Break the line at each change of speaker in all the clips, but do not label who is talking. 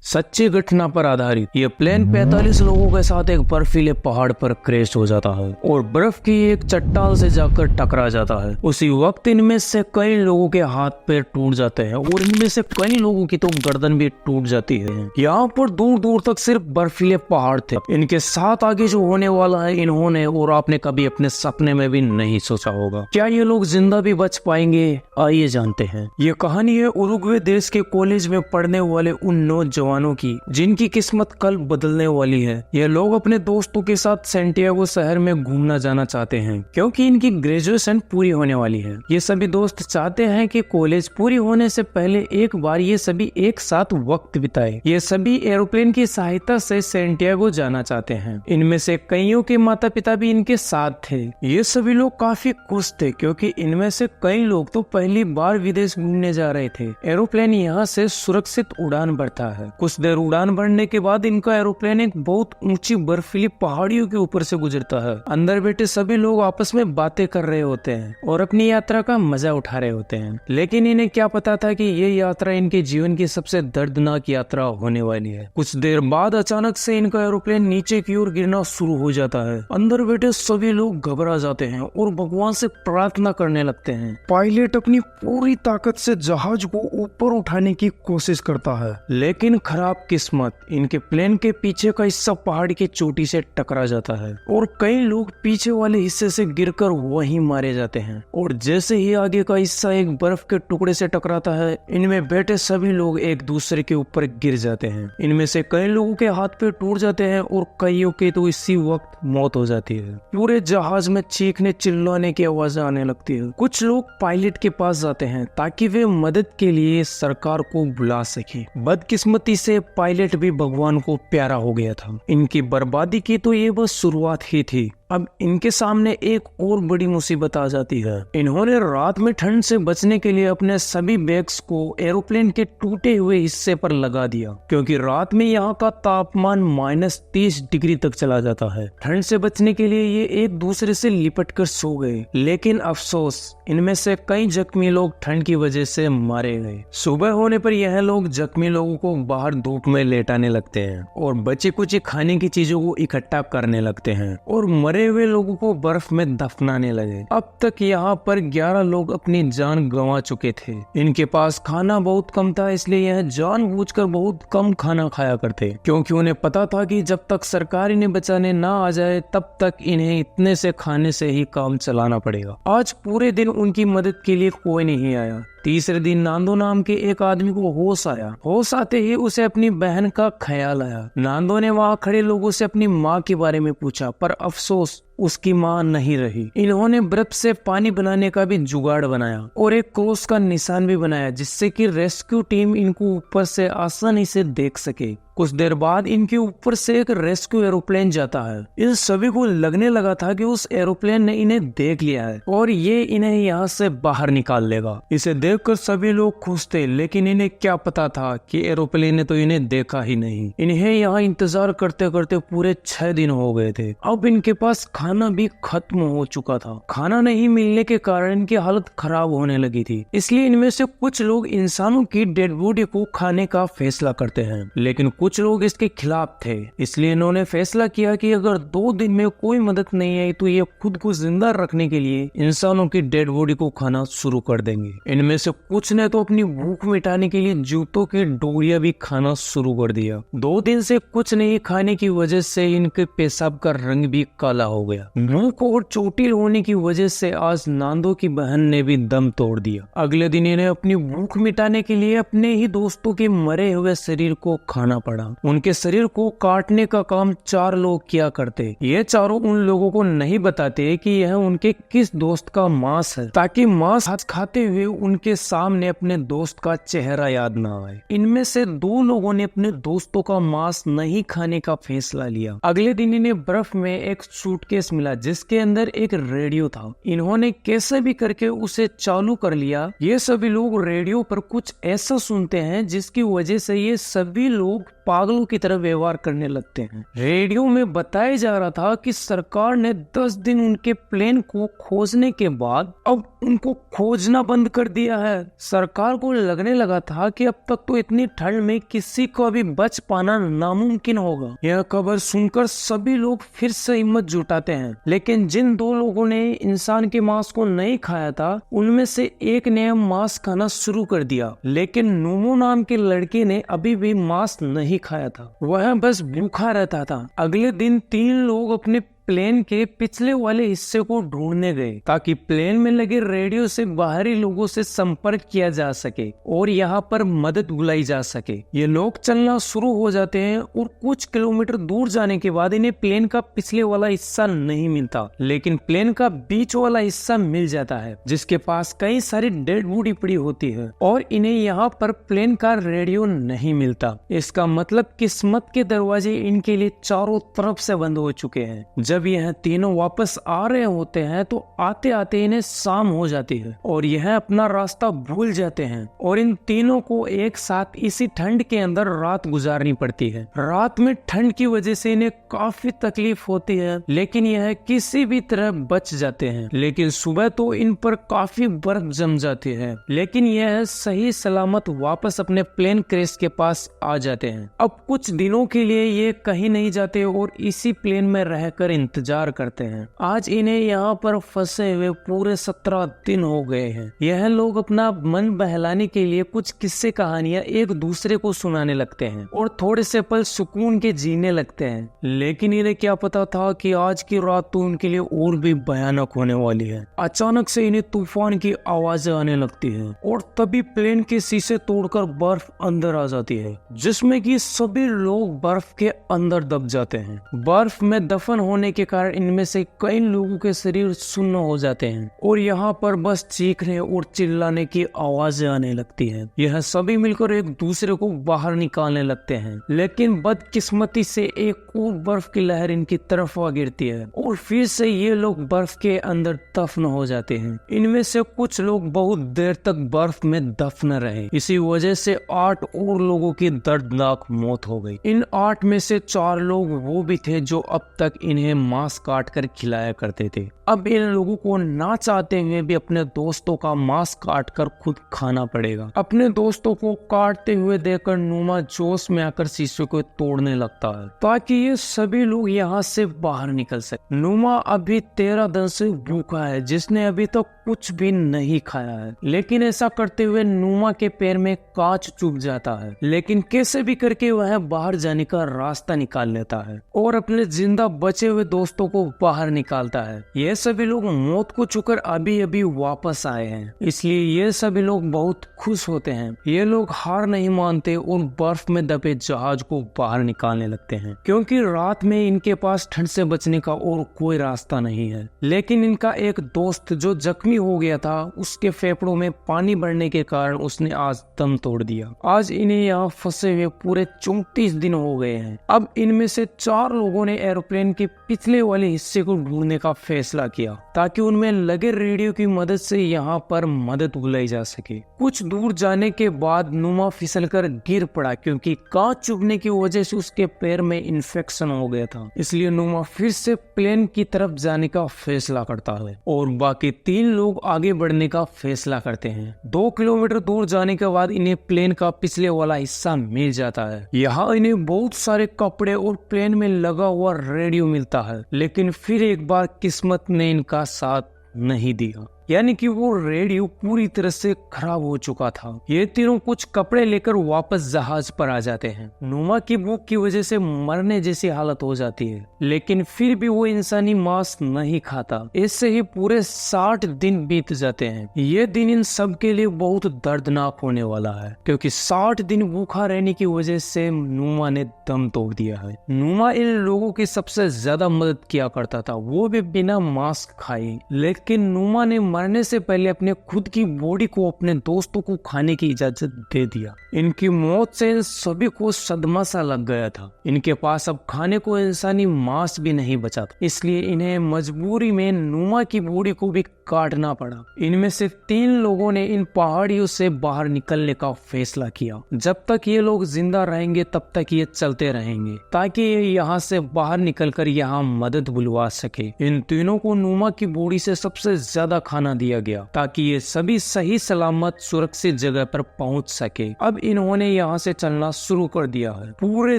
सच्ची घटना पर आधारित ये प्लेन 45 लोगों के साथ एक बर्फीले पहाड़ पर क्रैश हो जाता है और बर्फ की एक चट्टान से जाकर टकरा जाता है। उसी वक्त इनमें से कई लोगों के हाथ पैर टूट जाते हैं और इनमें से कई लोगों की तो गर्दन भी टूट जाती है। यहाँ पर दूर दूर तक सिर्फ बर्फीले पहाड़ थे। इनके साथ आगे जो होने वाला है इन्होंने और आपने कभी अपने सपने में भी नहीं सोचा होगा। क्या ये लोग जिंदा भी बच पाएंगे? आइए जानते हैं। ये कहानी है उरुग्वे देश के कॉलेज में पढ़ने वाले उन नौजवानों की जिनकी किस्मत कल बदलने वाली है। ये लोग अपने दोस्तों के साथ सैंटियागो शहर में घूमना जाना चाहते हैं क्योंकि इनकी ग्रेजुएशन पूरी होने वाली है। ये सभी दोस्त चाहते हैं कि कॉलेज पूरी होने से पहले एक बार ये सभी एक साथ वक्त बिताए। ये सभी एरोप्लेन की सहायता से सैंटियागो जाना चाहते हैं। इनमें से कईयों के माता पिता भी इनके साथ थे। ये सभी लोग काफी खुश थे क्योंकि इनमें से कई लोग तो पहली बार विदेश घूमने जा रहे थे। एरोप्लेन यहाँ से सुरक्षित उड़ान भरता है। कुछ देर उड़ान भरने के बाद इनका एरोप्लेन एक बहुत ऊंची बर्फीली पहाड़ियों के ऊपर से गुजरता है। अंदर बैठे सभी लोग आपस में बातें कर रहे होते हैं और अपनी यात्रा का मजा उठा रहे होते हैं, लेकिन इन्हें क्या पता था कि ये यात्रा इनके जीवन की सबसे दर्दनाक यात्रा होने वाली है। कुछ देर बाद अचानक से इनका एरोप्लेन नीचे की ओर गिरना शुरू हो जाता है। अंदर बैठे सभी लोग घबरा जाते हैं और भगवान से प्रार्थना करने लगते हैं। पायलट अपनी पूरी ताकत से जहाज को ऊपर उठाने की कोशिश करता है, लेकिन खराब किस्मत, इनके प्लेन के पीछे का हिस्सा पहाड़ की चोटी से टकरा जाता है और कई लोग पीछे वाले हिस्से से गिरकर वहीं मारे जाते हैं। और जैसे ही आगे का हिस्सा एक बर्फ के टुकड़े से टकराता है, इनमें बैठे सभी लोग एक दूसरे के ऊपर गिर जाते हैं। इनमें से कई लोगों के हाथ पैर टूट जाते हैं और कईयों के तो इसी वक्त मौत हो जाती है। पूरे जहाज में चीखने चिल्लाने की आवाजें आने लगती है। कुछ लोग पायलट के पास जाते हैं ताकि वे मदद के लिए सरकार को बुला सके। बदकिस्मती से पायलट भी भगवान को प्यारा हो गया था। इनकी बर्बादी की तो ये बस शुरुआत ही थी। अब इनके सामने एक और बड़ी मुसीबत आ जाती है। इन्होंने रात में ठंड से बचने के लिए अपने सभी बैग्स को एरोप्लेन के टूटे हुए हिस्से पर लगा दिया क्योंकि रात में यहाँ का तापमान -30 डिग्री तक चला जाता है। ठंड से बचने के लिए ये एक दूसरे से लिपट कर सो गए, लेकिन अफसोस इनमें से कई जख्मी लोग ठंड की वजह से मारे गए। सुबह होने पर यह लोग जख्मी लोगों को बाहर धूप में लेटाने लगते हैं और बची कुची खाने की चीजों को इकट्ठा करने लगते हैं और मरे हुए लोगों को बर्फ में दफनाने लगे। अब तक यहाँ पर 11 लोग अपनी जान गंवा चुके थे। इनके पास खाना बहुत कम था, इसलिए यह जानबूझकर बहुत कम खाना खाया करते क्योंकि उन्हें पता था कि जब तक सरकार इन्हें बचाने ना आ जाए तब तक इन्हें इतने से खाने से ही काम चलाना पड़ेगा। आज पूरे दिन उनकी मदद के लिए कोई नहीं आया। तीसरे दिन नांदो नाम के एक आदमी को होश आया। होश आते ही उसे अपनी बहन का ख्याल आया। नांदो ने वहाँ खड़े लोगों से अपनी माँ के बारे में पूछा, पर अफसोस उसकी माँ नहीं रही। इन्होंने बर्फ से पानी बनाने का भी जुगाड़ बनाया और एक क्रॉस का निशान भी बनाया जिससे कि रेस्क्यू टीम इनको ऊपर से आसानी से देख सके। कुछ देर बाद इनके ऊपर से एक रेस्क्यू एरोप्लेन जाता है। इन सभी को लगने लगा था कि उस एरोप्लेन ने इन्हें देख लिया है और ये इन्हें यहाँ से बाहर निकाल लेगा। इसे देखकर सभी लोग खुश थे, लेकिन इन्हें क्या पता था कि एरोप्लेन ने तो इन्हें देखा ही नहीं। इन्हें यहाँ इंतजार करते करते पूरे 6 दिन हो गए थे। अब इनके पास खाना भी खत्म हो चुका था। खाना नहीं मिलने के कारण इनकी हालत खराब होने लगी थी। इसलिए इनमें से कुछ लोग इंसानों की डेड बॉडी को खाने का फैसला करते हैं, लेकिन कुछ लोग इसके खिलाफ थे। इसलिए इन्होंने फैसला किया कि अगर 2 दिन में कोई मदद नहीं आई तो ये खुद को जिंदा रखने के लिए इंसानों की डेड बॉडी को खाना शुरू कर देंगे। इनमें से कुछ ने तो अपनी भूख मिटाने के लिए जूतों की डोरियां भी खाना शुरू कर दिया। 2 दिन से कुछ नहीं खाने की वजह से इनके पेशाब का रंग भी काला हो गया। भूख और चोटिल होने की वजह से आज नांदो की बहन ने भी दम तोड़ दिया। अगले दिन इन्हें अपनी भूख मिटाने के लिए अपने ही दोस्तों के मरे हुए शरीर को खाना पड़ा। उनके शरीर को काटने का काम 4 लोग किया करते। ये चारों उन लोगों को नहीं बताते कि यह उनके किस दोस्त का मांस है, ताकि मांस खाते हुए उनके सामने अपने दोस्त का चेहरा याद ना आए। इनमें से 2 लोगों ने अपने दोस्तों का मांस नहीं खाने का फैसला लिया। अगले दिन इन्हें बर्फ में एक सूटकेस मिला जिसके अंदर एक रेडियो था। इन्होंने कैसे भी करके उसे चालू कर लिया। ये सभी लोग रेडियो पर कुछ ऐसा सुनते हैं जिसकी वजह से ये सभी लोग पागलों की तरह व्यवहार करने लगते हैं। रेडियो में बताया जा रहा था कि सरकार ने 10 दिन उनके प्लेन को खोजने के बाद अब उनको खोजना बंद कर दिया है। सरकार को लगने लगा था कि अब तक तो इतनी ठंड में किसी को अभी बच पाना नामुमकिन होगा। यह खबर सुनकर सभी लोग फिर से हिम्मत जुटाते हैं, लेकिन जिन 2 लोगों ने इंसान के मांस को नहीं खाया था उनमें से एक ने मांस खाना शुरू कर दिया, लेकिन नूमो नाम के लड़के ने अभी भी मांस नहीं खाया था। वह बस भूखा रहता था। अगले दिन 3 लोग अपने प्लेन के पिछले वाले हिस्से को ढूंढने गए ताकि प्लेन में लगे रेडियो से बाहरी लोगों से संपर्क किया जा सके और यहाँ पर मदद बुलाई जा सके। ये लोग चलना शुरू हो जाते हैं और कुछ किलोमीटर दूर जाने के बाद इन्हें प्लेन का पिछले वाला हिस्सा नहीं मिलता, लेकिन प्लेन का बीच वाला हिस्सा मिल जाता है जिसके पास कई सारी डेड बॉडी पड़ी होती है और इन्हें यहाँ पर प्लेन का रेडियो नहीं मिलता। इसका मतलब किस्मत के दरवाजे इनके लिए चारों तरफ से बंद हो चुके हैं। जब यह तीनों वापस आ रहे होते हैं तो आते आते इन्हें शाम हो जाती है और यह अपना रास्ता भूल जाते हैं और इन तीनों को एक साथ इसी ठंड के अंदर रात गुजारनी पड़ती है। रात में ठंड की वजह से इन्हें काफी तकलीफ होती है, लेकिन यह किसी भी तरह बच जाते हैं। लेकिन सुबह तो इन पर काफी बर्फ जम जाती है, लेकिन यह सही सलामत वापस अपने प्लेन क्रैश के पास आ जाते हैं। अब कुछ दिनों के लिए ये कहीं नहीं जाते और इसी प्लेन में रहकर इंतजार करते हैं। आज इन्हें यहाँ पर फंसे हुए पूरे 17 दिन हो गए हैं। यह लोग अपना मन बहलाने के लिए कुछ किस्से कहानियां एक दूसरे को सुनाने लगते हैं और थोड़े से पल सुकून के जीने लगते हैं, लेकिन इन्हें क्या पता था कि आज की रात तो उनके लिए और भी भयानक होने वाली है। अचानक से इन्हें तूफान की आवाजें आने लगती है और तभी प्लेन के शीशे तोड़कर बर्फ अंदर आ जाती है, जिसमें कि सभी लोग बर्फ के अंदर दब जाते हैं। बर्फ में दफन होने के कारण इनमें से कई लोगों के शरीर सुन्न हो जाते हैं और यहाँ पर बस चीखने और चिल्लाने की आवाजें आने लगती हैं। यह सभी मिलकर एक दूसरे को बाहर निकालने लगते हैं, लेकिन बदकिस्मती से एक और बर्फ की लहर इनकी तरफ आ गिरती है और फिर से ये लोग बर्फ के अंदर दफन हो जाते हैं। इनमें से कुछ लोग बहुत देर तक बर्फ में दफन रहे। इसी वजह से 8 और लोगों की दर्दनाक मौत हो गई। इन 8 में से 4 लोग वो भी थे जो अब तक इन्हें मांस काट कर खिलाया करते थे। अब इन लोगों को ना चाहते हुए भी अपने दोस्तों का मांस काट कर खुद खाना पड़ेगा। अपने दोस्तों को काटते हुए देखकर नूमा जोश में आकर शीशे को तोड़ने लगता है ताकि ये सभी लोग यहाँ से बाहर निकल सके। नूमा अभी 13 दिन से भूखा है, जिसने अभी तक कुछ भी नहीं खाया है, लेकिन ऐसा करते हुए नूमा के पैर में कांच चुभ जाता है, लेकिन कैसे भी करके वह बाहर जाने का रास्ता निकाल लेता है और अपने जिंदा बचे हुए दोस्तों को बाहर निकालता है। ये सभी लोग मौत को छूकर अभी अभी वापस आए हैं, इसलिए ये सभी लोग बहुत खुश होते हैं। ये लोग हार नहीं मानते और बर्फ में दबे जहाज को बाहर निकालने लगते हैं, क्योंकि रात में इनके पास ठंड से बचने का और कोई रास्ता नहीं है। लेकिन इनका एक दोस्त जो जख्मी हो गया था, उसके फेफड़ों में पानी बढ़ने के कारण उसने आज दम तोड़ दिया। आज इन्हें यहाँ फंसे हुए पूरे 34 दिन हो गए हैं। अब इनमें से 4 लोगों ने एरोप्लेन के पिछले वाले हिस्से को ढूंढने का फैसला किया ताकि उनमें लगे रेडियो की मदद से यहाँ पर मदद बुलाई जा सके। कुछ दूर जाने के बाद नूमा फिसलकर गिर पड़ा, क्योंकि कांच चुभने की वजह से उसके पैर में इन्फेक्शन हो गया था। इसलिए नूमा फिर से प्लेन की तरफ जाने का फैसला करता है और बाकी 3 लोग आगे बढ़ने का फैसला करते हैं। 2 किलोमीटर दूर जाने के बाद इन्हें प्लेन का पिछले वाला हिस्सा मिल जाता है। यहाँ इन्हें बहुत सारे कपड़े और प्लेन में लगा हुआ रेडियो मिलता है, लेकिन फिर एक बार किस्मत ने इनका साथ नहीं दिया, यानी कि वो रेडियो पूरी तरह से खराब हो चुका था। ये तीनों कुछ कपड़े लेकर वापस जहाज पर आ जाते हैं। नूमा की भूख की वजह से मरने जैसी हालत हो जाती है, लेकिन फिर भी वो इंसानी मांस नहीं खाता। इससे ही पूरे 60 दिन बीत जाते हैं। ये दिन इन सब के लिए बहुत दर्दनाक होने वाला है, क्योंकि 60 दिन भूखा रहने की वजह से नूमा ने दम तोड़ दिया है। नूमा इन लोगों की सबसे ज्यादा मदद किया करता था, वो भी बिना मांस खाए, लेकिन नूमा ने मरने से पहले अपने खुद की बॉडी को अपने दोस्तों को खाने की इजाजत दे दिया। इनकी मौत से इन सभी को सदमा सा लग गया था। इनके पास अब खाने को इंसानी मांस भी नहीं बचा था, इसलिए इन्हें मजबूरी में नुमा की बॉडी को भी काटना पड़ा। इनमें से 3 लोगों ने इन पहाड़ियों से बाहर निकलने का फैसला किया। जब तक ये लोग जिंदा रहेंगे तब तक ये चलते रहेंगे, ताकि ये यहाँ से बाहर निकलकर यहाँ मदद बुलवा सके। इन तीनों को नुमा की बॉडी से सबसे ज्यादा खाना दिया गया, ताकि ये सभी सही सलामत सुरक्षित जगह पर पहुँच सके। अब इन्होंने यहाँ से चलना शुरू कर दिया है। पूरे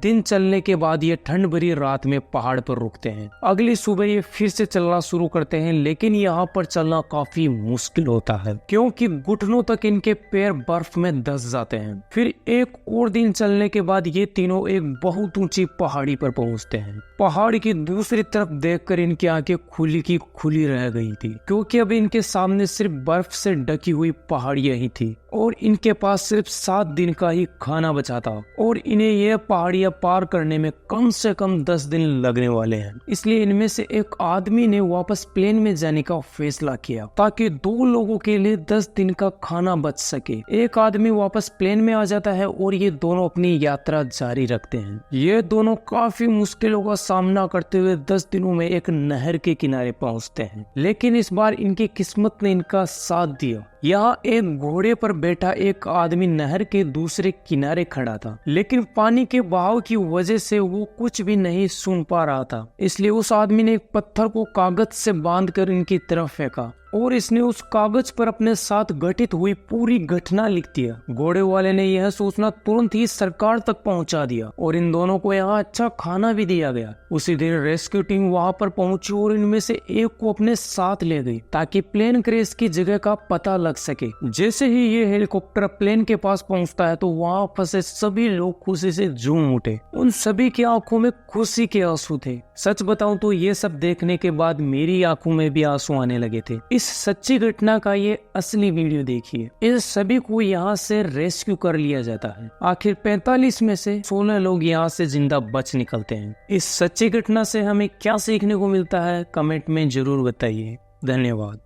दिन चलने के बाद ये ठंड भरी रात में पहाड़ पर रुकते हैं। अगली सुबह ये फिर से चलना शुरू करते हैं, लेकिन यहाँ पर चलना काफी मुश्किल होता है, क्योंकि घुटनों तक इनके पैर बर्फ में धंस जाते हैं। फिर एक और दिन चलने के बाद ये तीनों एक बहुत ऊंची पहाड़ी पर पहुंचते हैं। पहाड़ी की दूसरी तरफ देखकर इनकी आंखें खुली की खुली रह गई थी, क्योंकि अब इनके सामने सिर्फ बर्फ से ढकी हुई पहाड़ियां ही थी और इनके पास सिर्फ 7 दिन का ही खाना बचा था और इन्हें यह पहाड़ियां पार करने में कम से कम 10 दिन लगने वाले हैं। इसलिए इनमें से एक आदमी ने वापस प्लेन में जाने का फैसला किया, ताकि 2 लोगों के लिए 10 दिन का खाना बच सके। एक आदमी वापस प्लेन में आ जाता है और ये दोनों अपनी यात्रा जारी रखते हैं। ये दोनों काफी मुश्किलों का सामना करते हुए 10 दिनों में एक नहर के किनारे पहुंचते हैं, लेकिन इस बार इनकी किस्मत ने इनका साथ दिया। यहाँ एक घोड़े पर बैठा एक आदमी नहर के दूसरे किनारे खड़ा था, लेकिन पानी के बहाव की वजह से वो कुछ भी नहीं सुन पा रहा था। इसलिए उस आदमी ने एक पत्थर को कागज से बांधकर इनकी तरफ फेंका और इसने उस कागज पर अपने साथ घटित हुई पूरी घटना लिख दिया। घोड़े वाले ने यह सूचना तुरंत ही सरकार तक पहुंचा दिया और इन दोनों को यहाँ अच्छा खाना भी दिया गया। उसी दिन रेस्क्यू टीम वहाँ पर पहुंची और इनमें से एक को अपने साथ ले गई, ताकि प्लेन क्रैश की जगह का पता लग सके। जैसे ही ये हेलीकॉप्टर प्लेन के पास पहुंचता है तो वहाँ फंसे सभी लोग खुशी से झूम उठे। उन सभी की आंखों में खुशी के आंसू थे। सच बताऊं तो ये सब देखने के बाद मेरी आंखों में भी आंसू आने लगे थे। इस सच्ची घटना का ये असली वीडियो देखिए। इस सभी को यहाँ से रेस्क्यू कर लिया जाता है। आखिर 45 में से 16 लोग यहाँ से जिंदा बच निकलते हैं। इस सच्ची घटना से हमें क्या सीखने को मिलता है, कमेंट में जरूर बताइए। धन्यवाद।